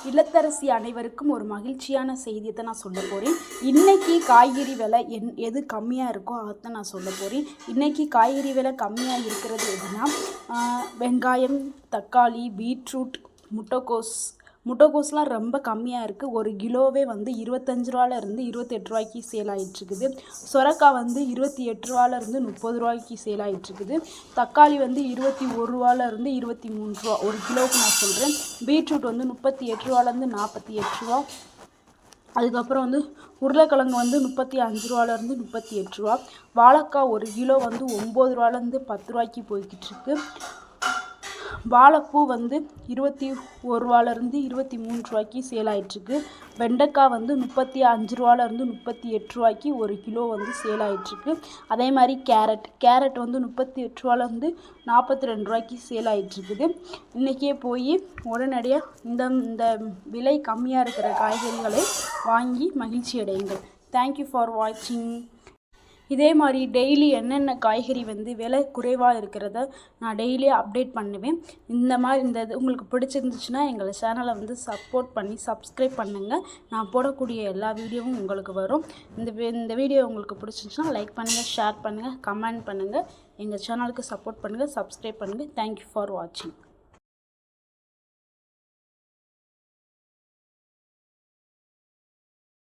இல்லத்தரசி அனைவருக்கும் ஒரு மகிழ்ச்சியான செய்தியை நான் சொல்ல போகிறேன். இன்றைக்கி காய்கறி விலை எது கம்மியாக இருக்கோ அதைத்தான் நான் சொல்ல போகிறேன். இன்றைக்கி காய்கறி விலை கம்மியாக இருக்கிறது எதுனா வெங்காயம், தக்காளி, பீட்ரூட், முட்டைக்கோஸ்லாம் ரொம்ப கம்மியாக இருக்குது. ஒரு கிலோவே வந்து 25 ரூபாலேருந்து 28 ரூபாய்க்கு சேல் ஆகிட்டுருக்குது. சுரக்காய் வந்து 28 ரூபாலேருந்து 30 ரூபாய்க்கு சேல் ஆகிட்டுருக்குது. தக்காளி வந்து 21 ரூபாலேருந்து 23 ரூபா ஒரு கிலோவுக்கு நான் சொல்கிறேன். பீட்ரூட் வந்து 38 ரூபாலேருந்து 48 ரூபா. அதுக்கப்புறம் வந்து உருளைக்கிழங்கு வந்து 35 ரூபாலேருந்து 38 ரூபா. வாழைக்காய் ஒரு கிலோ வந்து 9 ரூபாலேருந்து 10 ரூபாய்க்கு போய்கிட்டு இருக்கு. வாழைப்பூ வந்து 21 ரூபாலேருந்து 23 ரூபாய்க்கு சேல் ஆகிட்டுருக்கு. வெண்டைக்காய் வந்து 35 ரூபாலேருந்து 38 ரூபாய்க்கு ஒரு கிலோ வந்து சேல் ஆகிட்டுருக்கு. அதே மாதிரி கேரட் வந்து 38 ரூபாலேருந்து 42 ரூபாய்க்கு சேல் ஆகிட்டுருக்குது. இன்றைக்கே போய் உடனடியாக இந்த விலை கம்மியாக இருக்கிற காய்கறிகளை வாங்கி மகிழ்ச்சி அடையுங்கள். தேங்க்யூ ஃபார் வாட்சிங். இதே மாதிரி டெய்லி என்னென்ன காய்கறி வந்து விலை குறைவாக இருக்கிறத நான் டெய்லி அப்டேட் பண்ணுவேன். இந்த இது உங்களுக்கு பிடிச்சிருந்துச்சுன்னா எங்களை சேனலை வந்து சப்போர்ட் பண்ணி சப்ஸ்கிரைப் பண்ணுங்கள். நான் போடக்கூடிய எல்லா வீடியோவும் உங்களுக்கு வரும். இந்த வீடியோ உங்களுக்கு பிடிச்சிருந்துச்சுன்னா லைக் பண்ணுங்கள், ஷேர் பண்ணுங்கள், கமெண்ட் பண்ணுங்கள். எங்கள் சேனலுக்கு சப்போர்ட் பண்ணுங்கள், சப்ஸ்கிரைப் பண்ணுங்கள். தேங்க்யூ ஃபார் வாட்சிங்.